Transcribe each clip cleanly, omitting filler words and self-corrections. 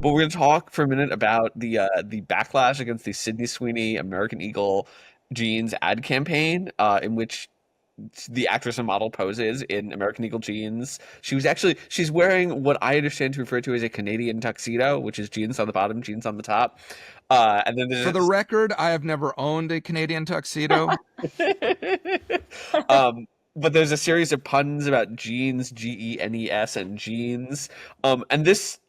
But we're going to talk for a minute about the backlash against the Sydney Sweeney American Eagle jeans ad campaign, in which the actress and model poses in American Eagle jeans. She's wearing what I understand to refer to as a Canadian tuxedo, which is jeans on the bottom, jeans on the top. And then For the there's record, I have never owned a Canadian tuxedo. but there's a series of puns about jeans, Genes, and jeans. And this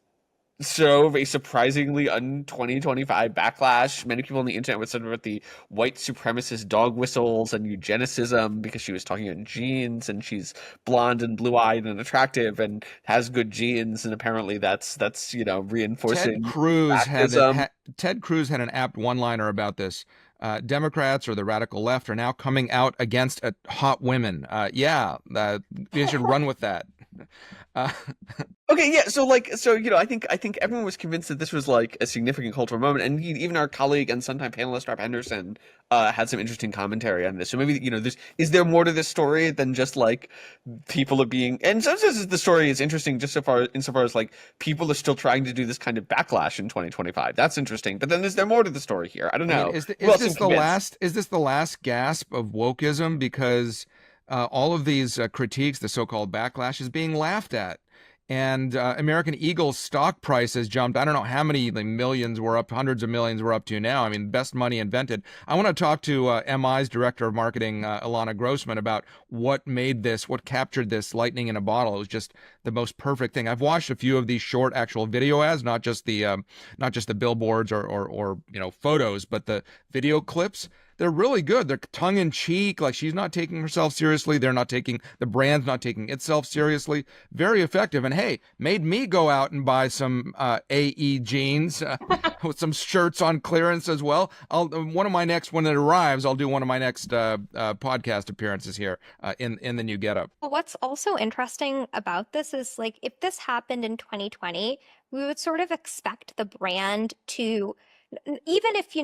drove a surprisingly un-2025 backlash. Many people on the internet were sort of at the white supremacist dog whistles and eugenicism because she was talking about genes and she's blonde and blue-eyed and attractive and has good genes, and apparently that's Ted reinforcing Cruz had it. fascism. Ted Cruz had an apt one-liner about this. Democrats or the radical left are now coming out against hot women. They should run with that. Uh, Okay, yeah. I think everyone was convinced that this was like a significant cultural moment, and even our colleague and sometime panelist Rob Henderson had some interesting commentary on this. So maybe is there more to this story than just like people are being? And sometimes the story is interesting just insofar as like people are still trying to do this kind of backlash in 2025. That's interesting. But then is there more to the story here? I don't I mean, know. is, Who is else this seemed the convinced? last? Is this the last gasp of wokeism? Because all of these critiques, the so-called backlash, is being laughed at. And American Eagle's stock price has jumped. I don't know how many like, millions we're up, hundreds of millions we're up to now. I mean, best money invented. I want to talk to MI's director of marketing, Ilana Grossman, about what captured this lightning in a bottle. It was just the most perfect thing. I've watched a few of these short actual video ads, not just the billboards or photos, but the video clips. They're really good. They're tongue in cheek. Like she's not taking herself seriously. The brand's not taking itself seriously. Very effective. And hey, made me go out and buy some AE jeans with some shirts on clearance as well. When it arrives, I'll do one of my next podcast appearances here in the new getup. Well, what's also interesting about this is like if this happened in 2020, we would sort of expect the brand to even if,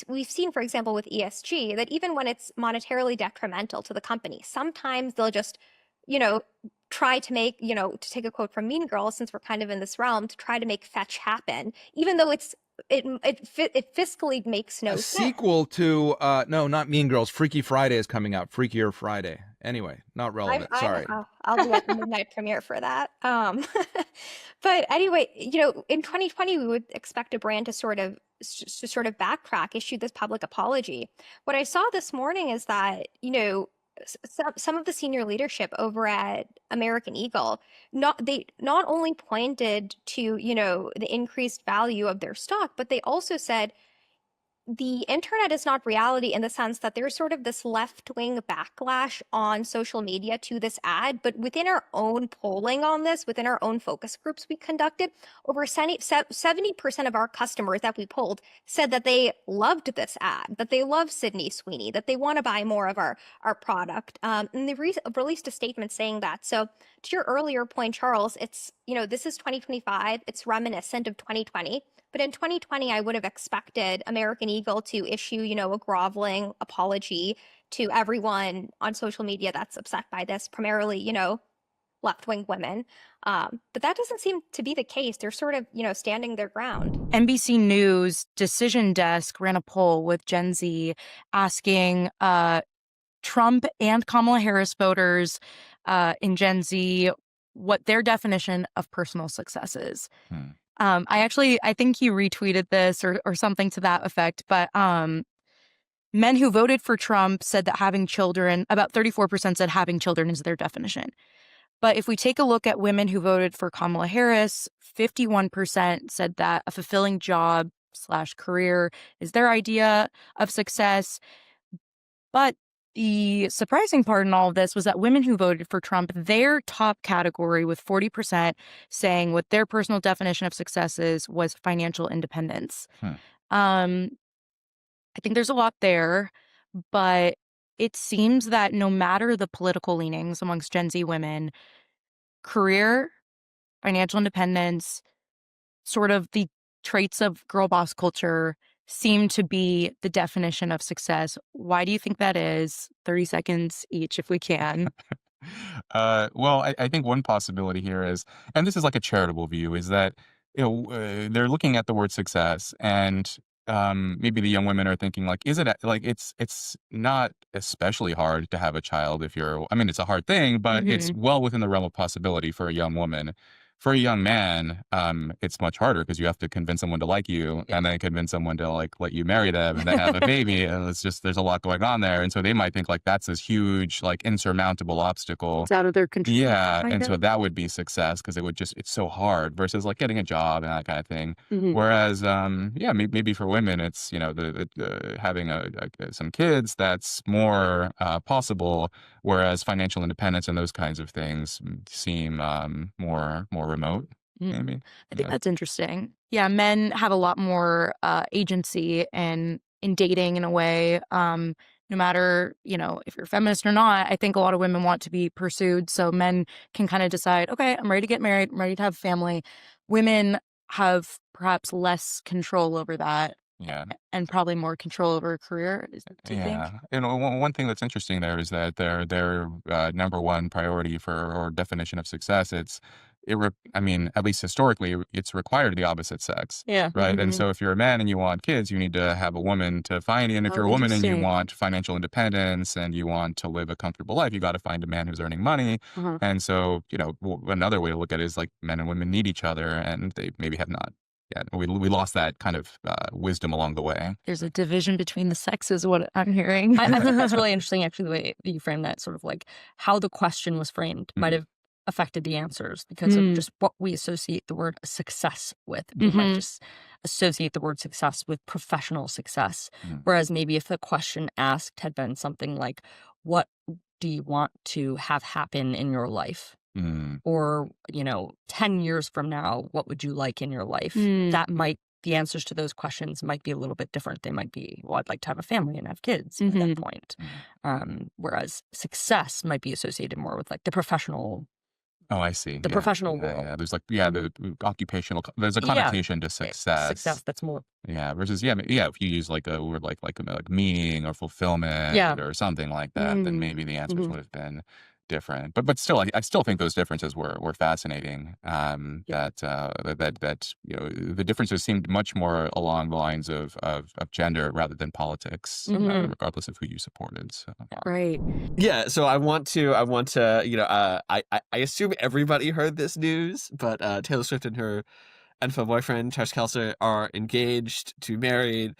we've seen, for example, with ESG, that even when it's monetarily detrimental to the company, sometimes they'll just, you know, try to make, to take a quote from Mean Girls, since we're kind of in this realm, to try to make fetch happen, even though it fiscally makes no A sense. sequel to no, not Mean Girls. Freaky Friday is coming out. Freakier Friday. Anyway, not relevant. Sorry. I'll be at the midnight premiere for that. But anyway, in 2020, we would expect a brand to sort of backtrack, issue this public apology. What I saw this morning is that, some of the senior leadership over at American Eagle, they not only pointed to, the increased value of their stock, but they also said the internet is not reality in the sense that there's sort of this left-wing backlash on social media to this ad, but within our own polling on this, within our own focus groups we conducted, over 70% of our customers that we polled said that they loved this ad, that they love Sydney Sweeney, that they want to buy more of our product. And they released a statement saying that. So to your earlier point, Charles, it's, this is 2025. It's reminiscent of 2020. But in 2020, I would have expected American Eagle to issue, a groveling apology to everyone on social media that's upset by this, primarily, left-wing women. But that doesn't seem to be the case. They're sort of, standing their ground. NBC News Decision Desk ran a poll with Gen Z asking Trump and Kamala Harris voters in Gen Z what their definition of personal success is. I think you retweeted this or something to that effect, but men who voted for Trump said that having children, about 34% said having children is their definition. But if we take a look at women who voted for Kamala Harris, 51% said that a fulfilling job / career is their idea of success. But the surprising part in all of this was that women who voted for Trump, their top category with 40% saying what their personal definition of success is was financial independence. I think there's a lot there, but it seems that no matter the political leanings amongst Gen Z women, career, financial independence, sort of the traits of girl boss culture seem to be the definition of success. Why do you think that is? 30 seconds each, if we can. Well, I think one possibility here is, and this is like a charitable view, is that they're looking at the word success, and maybe the young women are thinking like, is it like it's not especially hard to have a child if you're. I mean, it's a hard thing, but it's well within the realm of possibility for a young woman. For a young man, it's much harder because you have to convince someone to like you, and then convince someone to like let you marry them, and then have a baby, and it's just there's a lot going on there, and so they might think like that's this huge like insurmountable obstacle. It's out of their control. Yeah, kind and so of. that would be success because it's so hard versus like getting a job and that kind of thing. Whereas, yeah, maybe for women, it's having some kids that's more possible. Whereas financial independence and those kinds of things seem more remote. Maybe. I think that's interesting. Yeah, men have a lot more agency in dating in a way. No matter, if you're a feminist or not, I think a lot of women want to be pursued. So men can kind of decide, okay, I'm ready to get married, I'm ready to have a family. Women have perhaps less control over that Yeah. and probably more control over a career, do you think? Yeah, one thing that's interesting there is that their number one priority for or definition of success, I mean, at least historically, it's required the opposite sex, Yeah. right? And so if you're a man and you want kids, you need to have a woman to find, and if Oh, you're a woman and you interesting. want financial independence and you want to live a comfortable life, you got to find a man who's earning money. And so, another way to look at it is like men and women need each other, and they maybe have not. Yeah, we lost that kind of wisdom along the way. There's a division between the sexes, what I'm hearing. I think that's really interesting, actually, the way that you framed that, sort of like how the question was framed might have affected the answers because of just what we associate the word success with. We might just associate the word success with professional success. Whereas maybe if the question asked had been something like, what do you want to have happen in your life? Or, 10 years from now, what would you like in your life? The answers to those questions might be a little bit different. They might be, well, I'd like to have a family and have kids at that point. Whereas success might be associated more with like the professional, Oh, I see. the Yeah. professional Yeah, world. yeah. There's like, the occupational, there's a connotation to success. Success that's more. Yeah. Versus, yeah, if you use like a word like meaning or fulfillment Yeah. or something like that, then maybe the answers would have been different. But still, I still think those differences were fascinating. That the differences seemed much more along the lines of gender rather than politics, regardless of who you supported. So. Right. Yeah, so I want to, I assume everybody heard this news, but Taylor Swift and her NFL boyfriend, Travis Kelce, are engaged to married.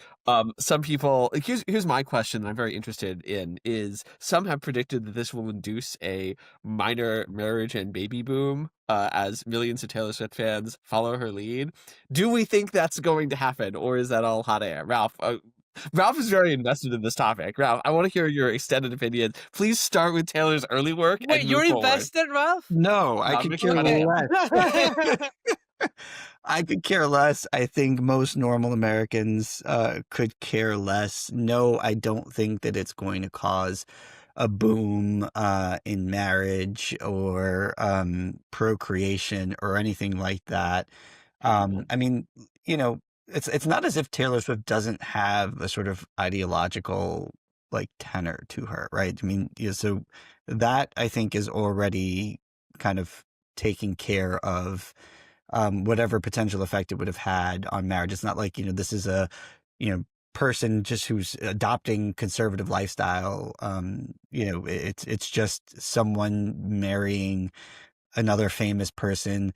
Some people, like, here's my question that I'm very interested in, is some have predicted that this will induce a minor marriage and baby boom as millions of Taylor Swift fans follow her lead. Do we think that's going to happen, or is that all hot air? Ralph is very invested in this topic. Ralph, I want to hear your extended opinion. Please start with Taylor's early work. Wait, and you're move forward. invested, Ralph? No, I No, could I'm care kidding. less. I could care less. I think most normal Americans could care less. No, I don't think that it's going to cause a boom in marriage or procreation or anything like that. I mean, it's not as if Taylor Swift doesn't have a sort of ideological like tenor to her, right? I mean, so that I think is already kind of taking care of whatever potential effect it would have had on marriage. It's not like, this is a, person just who's adopting conservative lifestyle. It's just someone marrying another famous person,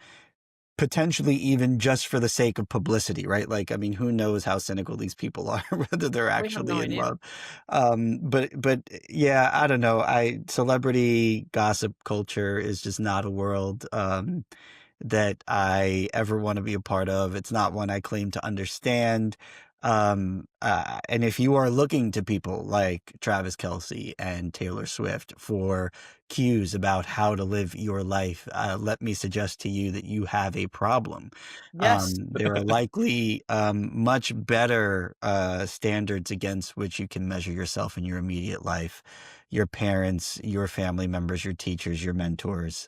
potentially even just for the sake of publicity, right? Like, I mean, who knows how cynical these people are, whether they're actually in love. But yeah, I don't know. Celebrity gossip culture is just not a world that I ever want to be a part of. It's not one I claim to understand. And if you are looking to people like Travis Kelce and Taylor Swift for cues about how to live your life, let me suggest to you that you have a problem. Yes. There are likely much better standards against which you can measure yourself in your immediate life. Your parents, your family members, your teachers, your mentors.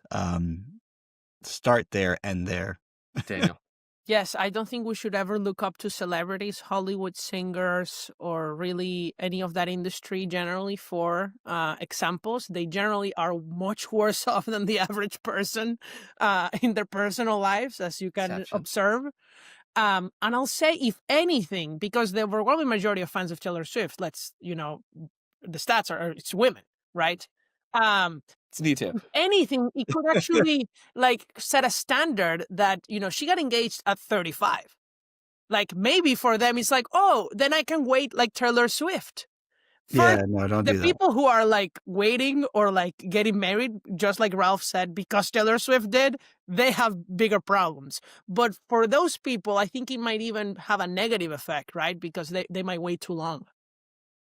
Start there, end there. Daniel. Yes, I don't think we should ever look up to celebrities, Hollywood singers, or really any of that industry generally for examples. They generally are much worse off than the average person in their personal lives, as you can Exception. observe. And I'll say, if anything, because the overwhelming majority of fans of Taylor Swift, the stats are it's women, right? It's me too. If anything, it could actually like set a standard that, she got engaged at 35. Like maybe for them, it's like, oh, then I can wait like Taylor Swift. For Yeah, no, don't the do that. people who are like waiting or like getting married, just like Ralph said, because Taylor Swift did, they have bigger problems. But for those people, I think it might even have a negative effect, right? Because they might wait too long.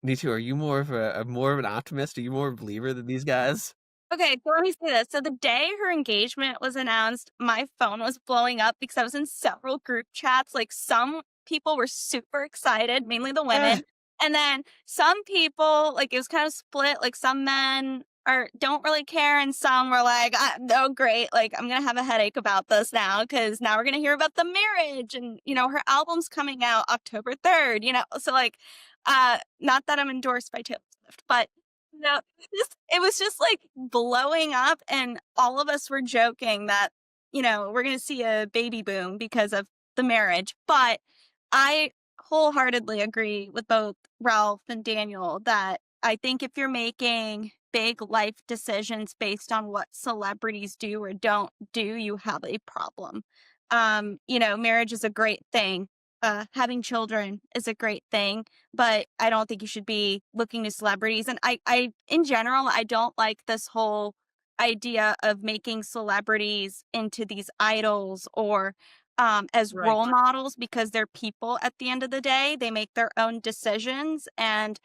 Me too. Are you more of an optimist? Are you more of a believer than these guys? Okay, so let me say this. So the day her engagement was announced, my phone was blowing up because I was in several group chats. Like some people were super excited, mainly the women. And then some people, like it was kind of split. Like some men don't really care, and some were like, "Oh, great! Like I'm gonna have a headache about this now because now we're gonna hear about the marriage, and her album's coming out October 3rd. So like, not that I'm endorsed by Taylor Swift, but no, it was just like blowing up, and all of us were joking that we're gonna see a baby boom because of the marriage, but I wholeheartedly agree with both Ralph and Daniel that I think if you're making big life decisions based on what celebrities do or don't do, you have a problem. Marriage is a great thing. Having children is a great thing, but I don't think you should be looking to celebrities. And in general, I don't like this whole idea of making celebrities into these idols or as Right. role models, because they're people at the end of the day. They make their own decisions. And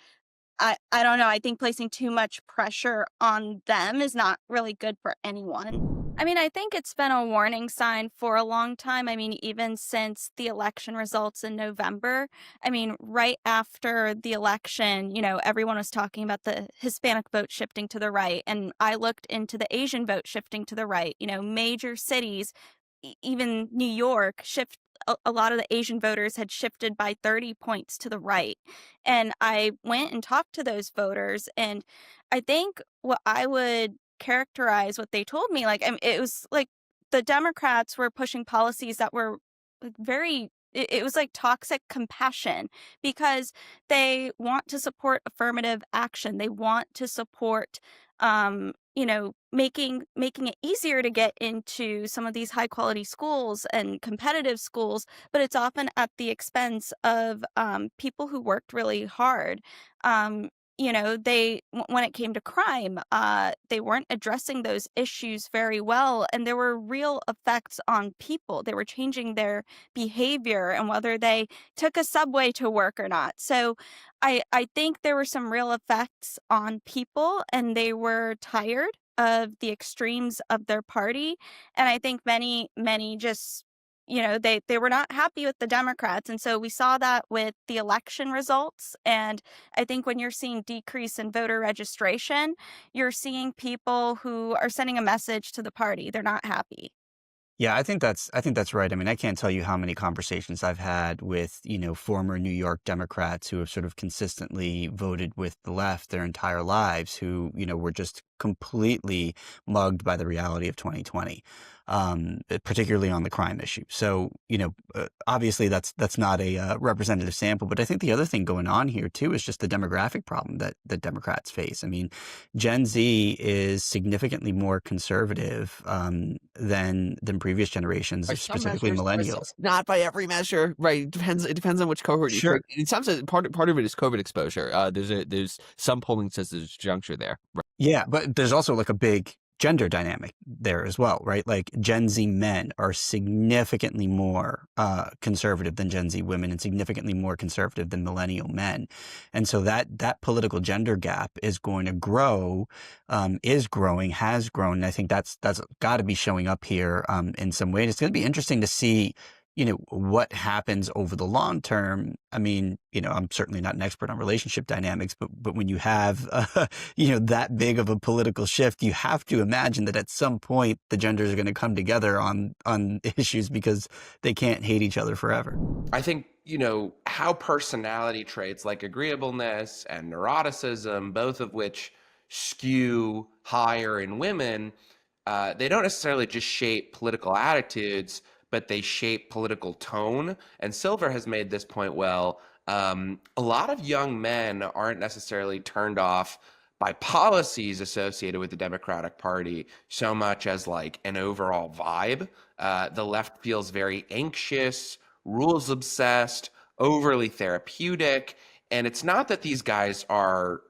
I don't know. I think placing too much pressure on them is not really good for anyone. I mean, I think it's been a warning sign for a long time. I mean, even since the election results in November. I mean, right after the election, everyone was talking about the Hispanic vote shifting to the right. And I looked into the Asian vote shifting to the right. Major cities, even New York, a lot of the Asian voters had shifted by 30 points to the right. And I went and talked to those voters, and I think what I would characterize what they told me, like, it was like the Democrats were pushing policies that were like it was like toxic compassion, because they want to support affirmative action. They want to support, making it easier to get into some of these high quality schools and competitive schools, but it's often at the expense of people who worked really hard. When it came to crime, they weren't addressing those issues very well, and there were real effects on people. They were changing their behavior and whether they took a subway to work or not. So I think there were some real effects on people, and they were tired of the extremes of their party. And I think many just they were not happy with the Democrats. And so we saw that with the election results. And I think when you're seeing decrease in voter registration, you're seeing people who are sending a message to the party. They're not happy. Yeah, I think that's right. I mean, I can't tell you how many conversations I've had with, former New York Democrats who have sort of consistently voted with the left their entire lives, who, were just completely mugged by the reality of 2020, particularly on the crime issue. So, obviously that's not a representative sample, but I think the other thing going on here too is just the demographic problem that Democrats face. I mean, Gen Z is significantly more conservative than previous generations, By some specifically measures, millennials. not by every measure, right? It depends on which cohort. Sure. It sounds like part of it is COVID exposure. There's some polling says there's a juncture there. Right. Yeah, but there's also like a big gender dynamic there as well, right? Like Gen Z men are significantly more conservative than Gen Z women, and significantly more conservative than millennial men. And so that political gender gap is going to grow, is growing, has grown. And I think that's got to be showing up here in some way. And it's going to be interesting to see, what happens over the long term. I mean, I'm certainly not an expert on relationship dynamics, but when you have, that big of a political shift, you have to imagine that at some point the genders are going to come together on issues because they can't hate each other forever. I think, how personality traits like agreeableness and neuroticism, both of which skew higher in women, they don't necessarily just shape political attitudes, but they shape political tone. And Silver has made this point well. A lot of young men aren't necessarily turned off by policies associated with the Democratic Party so much as like an overall vibe. The left feels very anxious, rules obsessed, overly therapeutic. And it's not that these guys are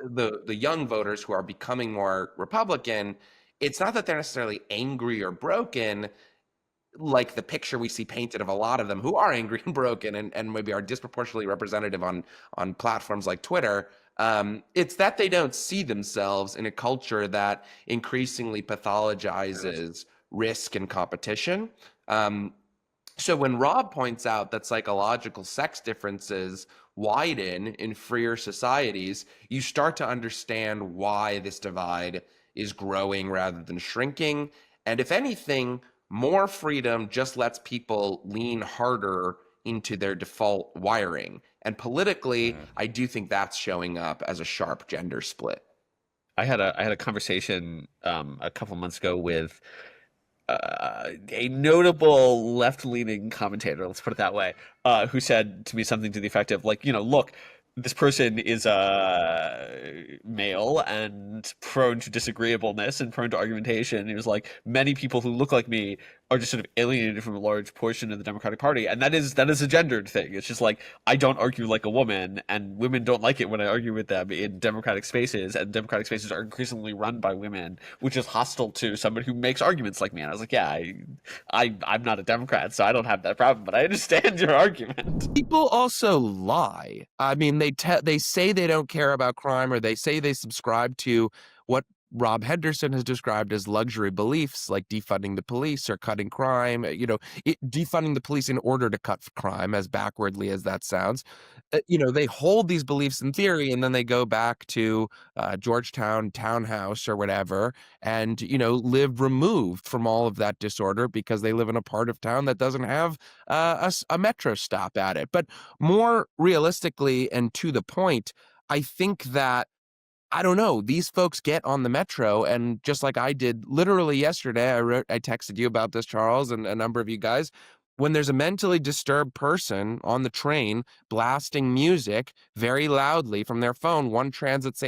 the young voters who are becoming more Republican. It's not that they're necessarily angry or broken, like the picture we see painted of a lot of them who are angry and broken and maybe are disproportionately representative on platforms like Twitter. It's that they don't see themselves in a culture that increasingly pathologizes risk and competition. So when Rob points out that psychological sex differences widen in freer societies, you start to understand why this divide is growing rather than shrinking. And if anything, more freedom just lets people lean harder into their default wiring. And politically, I do think that's showing up as a sharp gender split. I had a conversation a couple months ago with a notable left-leaning commentator, let's put it that way, who said to me something to the effect of like, look, this person is male and prone to disagreeableness and prone to argumentation. He was like, many people who look like me are just sort of alienated from a large portion of the Democratic Party. And that is a gendered thing. It's just like, I don't argue like a woman, and women don't like it when I argue with them in democratic spaces, and democratic spaces are increasingly run by women, which is hostile to somebody who makes arguments like me. And I was like, yeah, I'm not a Democrat, so I don't have that problem, but I understand your argument. People also lie. I mean, they say they don't care about crime, or they say they subscribe to what Rob Henderson has described as luxury beliefs, like defunding the police or cutting crime, defunding the police in order to cut crime, as backwardly as that sounds. They hold these beliefs in theory, and then they go back to Georgetown townhouse or whatever and, live removed from all of that disorder because they live in a part of town that doesn't have a metro stop at it. But more realistically and to the point, I think that, I don't know, these folks get on the metro, and just like I did literally yesterday, I texted you about this, Charles, and a number of you guys. When there's a mentally disturbed person on the train blasting music very loudly from their phone,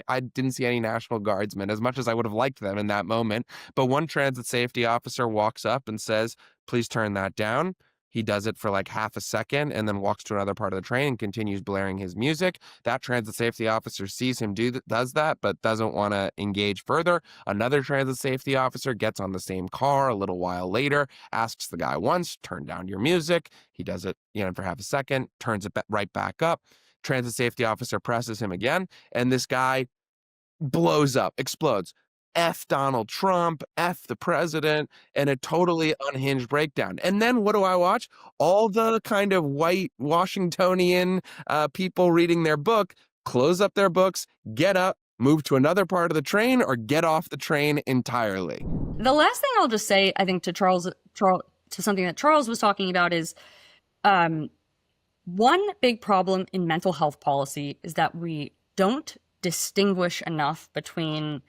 I didn't see any National Guardsmen, as much as I would have liked them in that moment, but one transit safety officer walks up and says, "Please turn that down." He does it for like half a second and then walks to another part of the train and continues blaring his music. That transit safety officer sees him does that, but doesn't want to engage further. Another transit safety officer gets on the same car a little while later, asks the guy once, "Turn down your music." He does it, for half a second, turns it right back up. Transit safety officer presses him again, and this guy blows up, explodes. F Donald Trump, F the president, and a totally unhinged breakdown. And then what do I watch? All the kind of white Washingtonian people reading their book close up their books, get up, move to another part of the train, or get off the train entirely. The last thing I'll just say, I think, to something that Charles was talking about is one big problem in mental health policy is that we don't distinguish enough between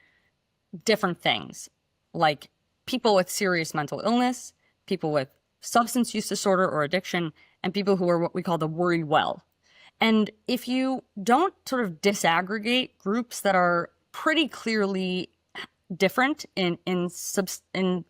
different things, like people with serious mental illness, people with substance use disorder or addiction, and people who are what we call the worry well. And if you don't sort of disaggregate groups that are pretty clearly different in substantive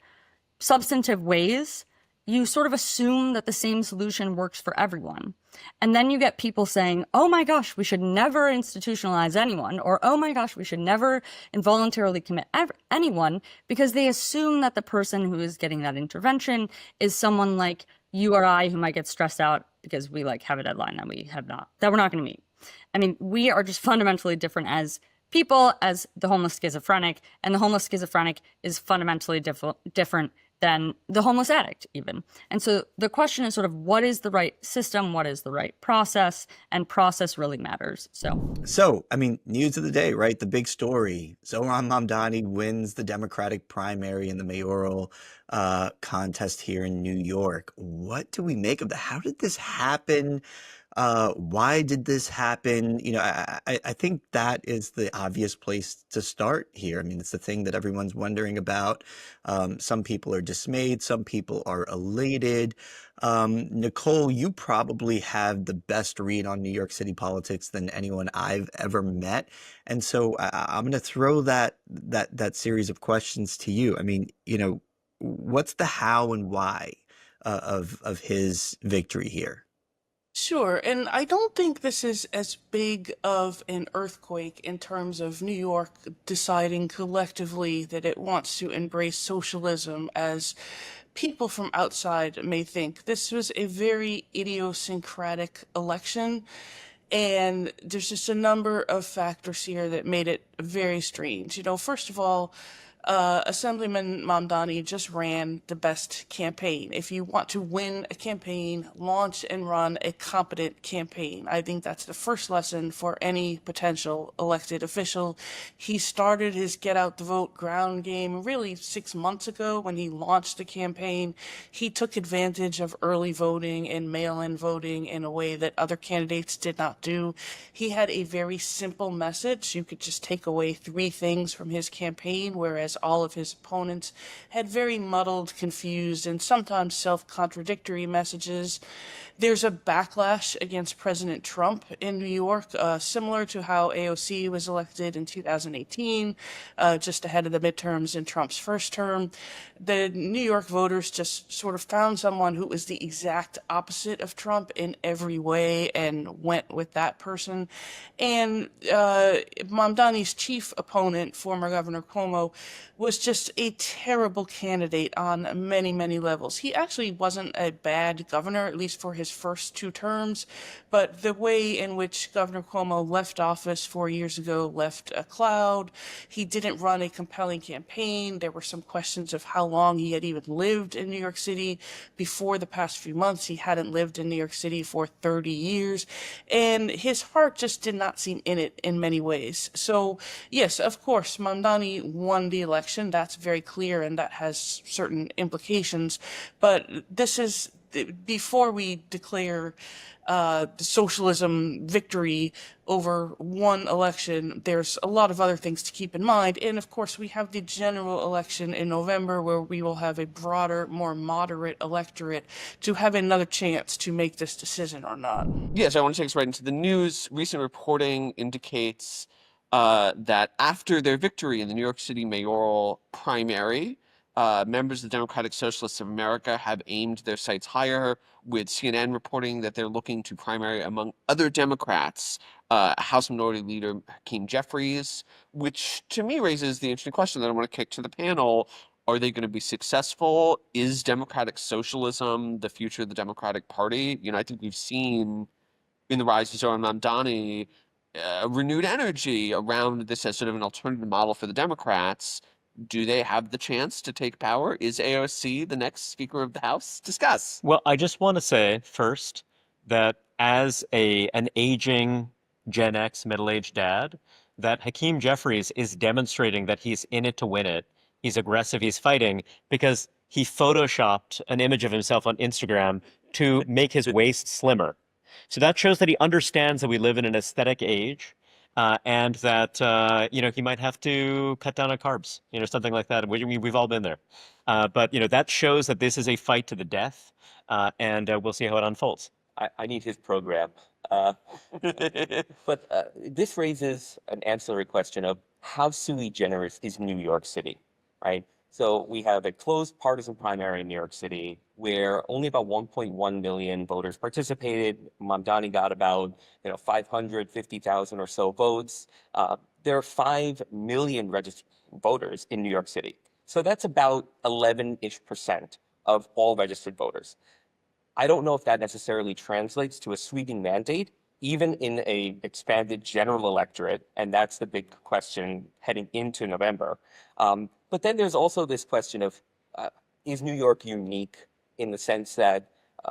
ways, you sort of assume that the same solution works for everyone. And then you get people saying, "Oh my gosh, we should never institutionalize anyone," or "Oh my gosh, we should never involuntarily commit anyone," because they assume that the person who is getting that intervention is someone like you or I, who might get stressed out because we have a deadline that we're not going to meet. I mean, we are just fundamentally different as people, as the homeless schizophrenic, and the homeless schizophrenic is fundamentally different than the homeless addict even. And so the question is sort of what is the right system, what is the right process, and process really matters. So, I mean, news of the day, right? The big story. Zohran Mamdani wins the Democratic primary in the mayoral contest here in New York. What do we make of that? How did this happen? Why did this happen? You know, I think that is the obvious place to start here. I mean, it's the thing that everyone's wondering about. Some people are dismayed, some people are elated. Nicole, you probably have the best read on New York City politics than anyone I've ever met. And so I'm going to throw that series of questions to you. I mean, you know, what's the how and why of his victory here? Sure, and I don't think this is as big of an earthquake in terms of New York deciding collectively that it wants to embrace socialism as people from outside may think. This was a very idiosyncratic election, and there's just a number of factors here that made it very strange. You know, first of all, Assemblyman Mamdani just ran the best campaign. If you want to win a campaign, launch and run a competent campaign. I think that's the first lesson for any potential elected official. He started his get out the vote ground game really 6 months ago when he launched the campaign. He took advantage of early voting and mail-in voting in a way that other candidates did not do. He had a very simple message. You could just take away 3 things from his campaign, whereas all of his opponents had very muddled, confused, and sometimes self-contradictory messages. There's a backlash against President Trump in New York, similar to how AOC was elected in 2018, just ahead of the midterms in Trump's first term. The New York voters just sort of found someone who was the exact opposite of Trump in every way and went with that person. And Mamdani's chief opponent, former Governor Cuomo, was just a terrible candidate on many, many levels. He actually wasn't a bad governor, at least for his first 2 terms, but the way in which Governor Cuomo left office 4 years ago left a cloud. He didn't run a compelling campaign. There were some questions of how long he had even lived in New York City. Before the past few months, he hadn't lived in New York City for 30 years, and his heart just did not seem in it in many ways. So, yes, of course, Mamdani won the election. That's very clear, and that has certain implications. But this is, before we declare socialism victory over one election, there's a lot of other things to keep in mind. And of course, we have the general election in November where we will have a broader, more moderate electorate to have another chance to make this decision or not. Yes, I want to take us right into the news. Recent reporting indicates that after their victory in the New York City mayoral primary, members of the Democratic Socialists of America have aimed their sights higher, with CNN reporting that they're looking to primary among other Democrats, House Minority Leader Hakeem Jeffries, which to me raises the interesting question that I want to kick to the panel. Are they going to be successful? Is democratic socialism the future of the Democratic Party? You know, I think we've seen in the rise of Zohran Mamdani renewed energy around this as sort of an alternative model for the Democrats. Do they have the chance to take power? Is AOC the next Speaker of the House? Discuss. Well, I just want to say first that as an aging Gen X middle-aged dad, that Hakeem Jeffries is demonstrating that he's in it to win it. He's aggressive, he's fighting, because he photoshopped an image of himself on Instagram to make his waist slimmer. So that shows that he understands that we live in an aesthetic age, and that he might have to cut down on carbs, something like that. We've all been there, but that shows that this is a fight to the death, and we'll see how it unfolds. I need his program, but this raises an ancillary question of how sui generis is New York City, right? So we have a closed partisan primary in New York City where only about 1.1 million voters participated. Mamdani got about 550,000 or so votes. There are 5 million registered voters in New York City. So that's about 11-ish% of all registered voters. I don't know if that necessarily translates to a sweeping mandate, even in a expanded general electorate, and that's the big question heading into November. But then there's also this question of, is New York unique in the sense that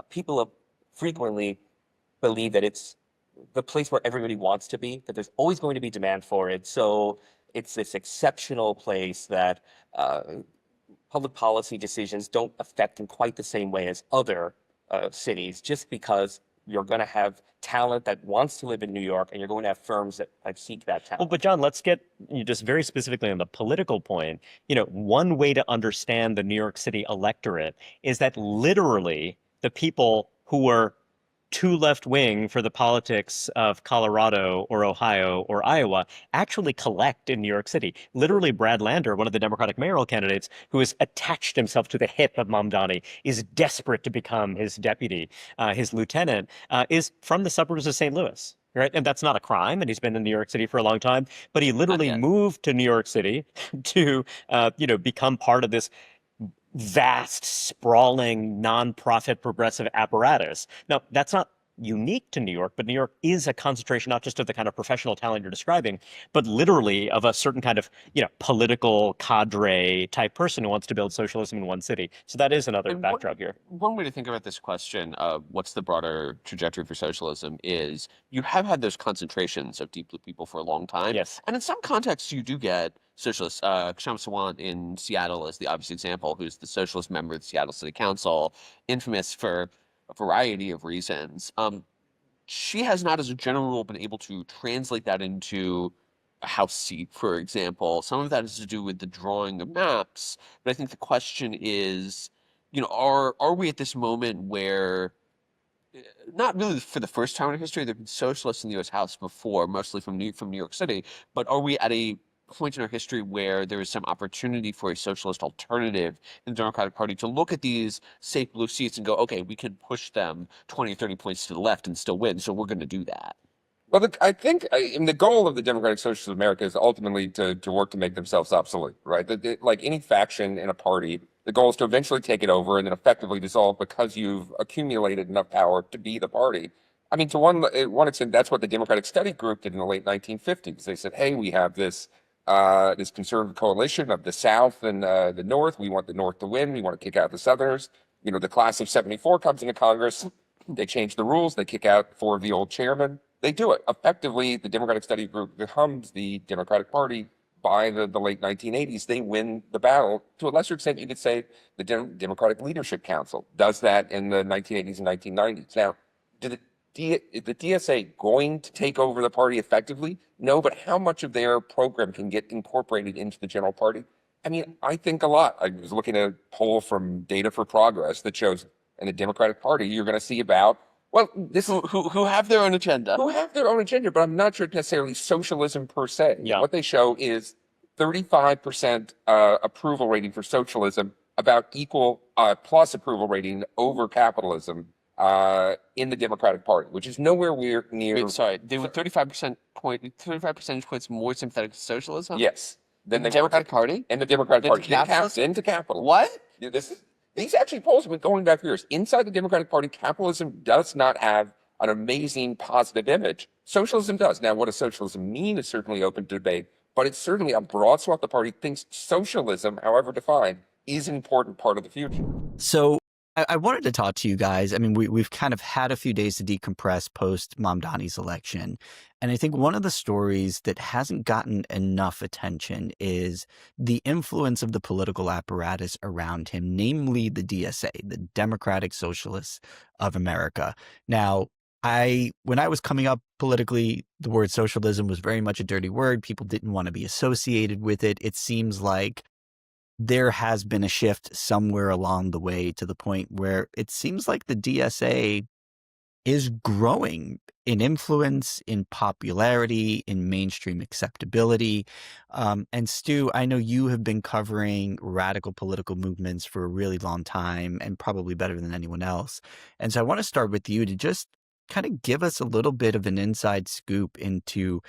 people frequently believe that it's the place where everybody wants to be, that there's always going to be demand for it. So it's this exceptional place that public policy decisions don't affect in quite the same way as other cities, just because you're going to have talent that wants to live in New York, and you're going to have firms that seek that talent. Well, but John, let's get you just very specifically on the political point. One way to understand the New York City electorate is that literally the people who were too left wing for the politics of Colorado or Ohio or Iowa actually collect in New York City. Literally, Brad Lander, one of the Democratic mayoral candidates, who has attached himself to the hip of Mamdani, is desperate to become his deputy, his lieutenant, is from the suburbs of St. Louis. Right. And that's not a crime. And he's been in New York City for a long time. But he literally moved to New York City to, become part of this vast, sprawling, nonprofit progressive apparatus. Now, that's not unique to New York, but New York is a concentration not just of the kind of professional talent you're describing, but literally of a certain kind of, political cadre type person who wants to build socialism in one city. So that is another backdrop here. One way to think about this question of what's the broader trajectory for socialism is you have had those concentrations of deep blue people for a long time. Yes. And in some contexts, you do get socialists. Kshama Sawant in Seattle is the obvious example, who's the socialist member of the Seattle City Council, infamous for a variety of reasons. She has not, as a general rule, been able to translate that into a House seat, for example. Some of that has to do with the drawing of maps, but I think the question is, are we at this moment where, not really for the first time in history, there have been socialists in the U.S. House before, mostly from New York City, but are we at a point in our history where there is some opportunity for a socialist alternative in the Democratic Party to look at these safe blue seats and go, okay, we can push them 20 or 30 points to the left and still win, so we're going to do that? Well, I think the goal of the Democratic Socialists of America is ultimately to work to make themselves obsolete, right? Like any faction in a party, the goal is to eventually take it over and then effectively dissolve because you've accumulated enough power to be the party. I mean, to one extent, that's what the Democratic Study Group did in the late 1950s. They said, hey, we have this conservative coalition of the South and the North. We want the North to win. We want to kick out the Southerners. The class of 74 comes into Congress. They change the rules. They kick out 4 of the old chairmen. They do it. Effectively, the Democratic Study Group becomes the Democratic Party by the late 1980s. They win the battle. To a lesser extent, you could say the Democratic Leadership Council does that in the 1980s and 1990s. Now, is the DSA going to take over the party effectively? No, but how much of their program can get incorporated into the general party? I mean, I think a lot. I was looking at a poll from Data for Progress that shows in the Democratic Party, you're going to see about, well, this who have their own agenda. Who have their own agenda, but I'm not sure it's necessarily socialism per se. Yeah. What they show is 35% approval rating for socialism, about equal plus approval rating over capitalism in the Democratic Party, which is nowhere near. Wait, sorry, they were 35 percentage points more sympathetic to socialism? Yes. Than the Democratic Party? And the Democratic Party. Into capital. What? These actually polls have been going back for years. Inside the Democratic Party, capitalism does not have an amazing positive image. Socialism does. Now, what does socialism mean is certainly open to debate, but it's certainly a broad swath of the party thinks socialism, however defined, is an important part of the future. So I wanted to talk to you guys. I mean, we've kind of had a few days to decompress post Mamdani's election. And I think one of the stories that hasn't gotten enough attention is the influence of the political apparatus around him, namely the DSA, the Democratic Socialists of America. Now, when I was coming up politically, the word socialism was very much a dirty word. People didn't want to be associated with it. It seems like there has been a shift somewhere along the way to the point where it seems like the DSA is growing in influence, in popularity, in mainstream acceptability. And Stu, I know you have been covering radical political movements for a really long time and probably better than anyone else. And so I want to start with you to just kind of give us a little bit of an inside scoop into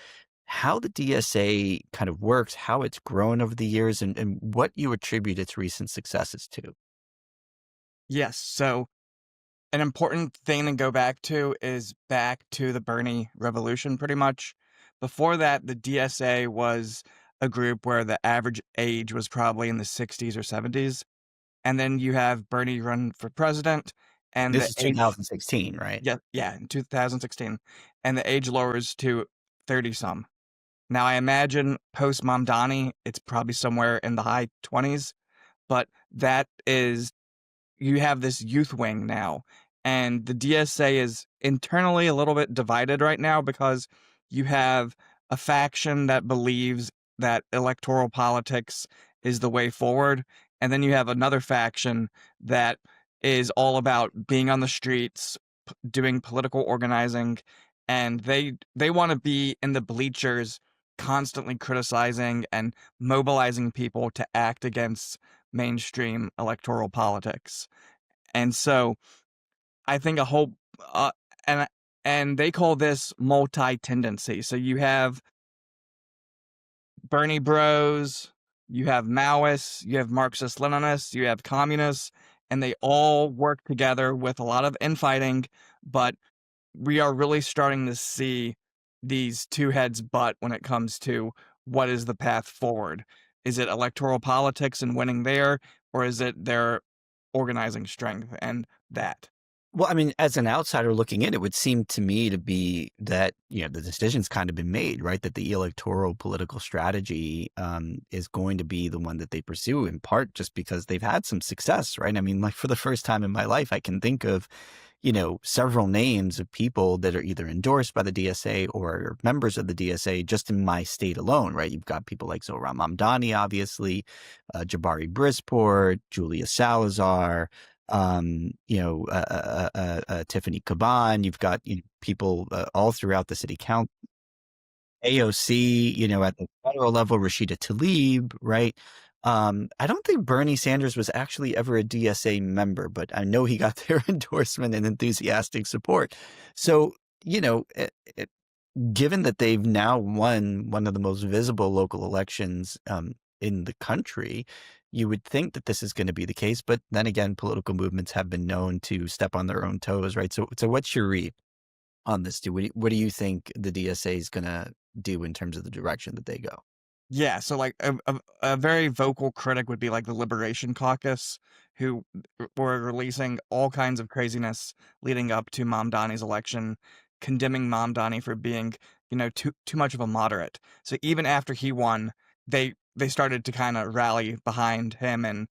how the DSA kind of works, how it's grown over the years, and what you attribute its recent successes to. Yes. So an important thing to go back to is back to the Bernie Revolution, pretty much. Before that, the DSA was a group where the average age was probably in the 60s or 70s. and then you have Bernie run for president, and This the is age 2016, right? yeah, in 2016, and the age lowers to 30 some. Now I imagine post Mamdani, it's probably somewhere in the high 20s, but that is you have this youth wing now, and the DSA is internally a little bit divided right now because you have a faction that believes that electoral politics is the way forward, and then you have another faction that is all about being on the streets, doing political organizing, and they want to be in the bleachers constantly criticizing and mobilizing people to act against mainstream electoral politics. And so I think a whole uh, and and they call this multi-tendency. So you have Bernie Bros, you have Maoists, you have Marxist Leninists, you have communists, and they all work together with a lot of infighting, but we are really starting to see these two heads butt when it comes to what is the path forward. Is it electoral politics and winning there, or is it their organizing strength and that? Well, I mean, as an outsider looking in, it would seem to me to be that, the decision's kind of been made, right? That the electoral political strategy is going to be the one that they pursue, in part just because they've had some success, right? I mean, like for the first time in my life, I can think of, several names of people that are either endorsed by the DSA or members of the DSA just in my state alone, right? You've got people like Zohran Mamdani, obviously, Jabari Brisport, Julia Salazar, Tiffany Caban. You've got people all throughout the city council, AOC, at the federal level, Rashida Tlaib, right? I don't think Bernie Sanders was actually ever a DSA member, but I know he got their endorsement and enthusiastic support. So, given that they've now won one of the most visible local elections in the country, you would think that this is going to be the case. But then again, political movements have been known to step on their own toes, right? So what's your read on this, too? What do you think the DSA is going to do in terms of the direction that they go? Yeah, so like a very vocal critic would be like the Liberation Caucus, who were releasing all kinds of craziness leading up to Mamdani's election, condemning Mamdani for being, too much of a moderate. So even after he won, they started to kind of rally behind him and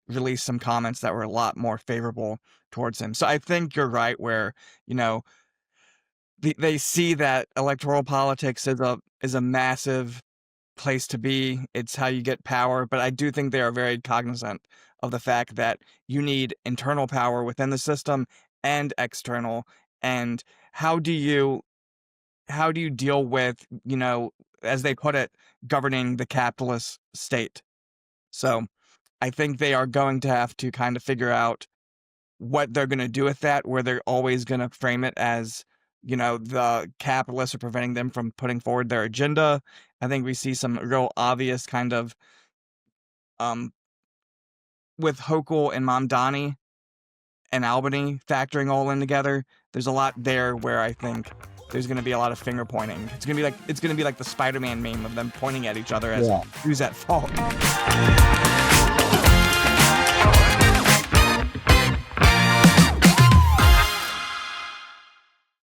release some comments that were a lot more favorable towards him. So I think you're right where, they see that electoral politics is a massive place to be. It's how you get power, but I do think they are very cognizant of the fact that you need internal power within the system and external. And how do you deal with, as they put it, governing the capitalist state? So I think they are going to have to kind of figure out what they're going to do with that, where they're always going to frame it as, the capitalists are preventing them from putting forward their agenda. I think we see some real obvious kind of, with Hochul and Mamdani and Albany factoring all in together, there's a lot there where I think there's going to be a lot of finger pointing. It's going to be like the Spider-Man meme of them pointing at each other as who's at fault.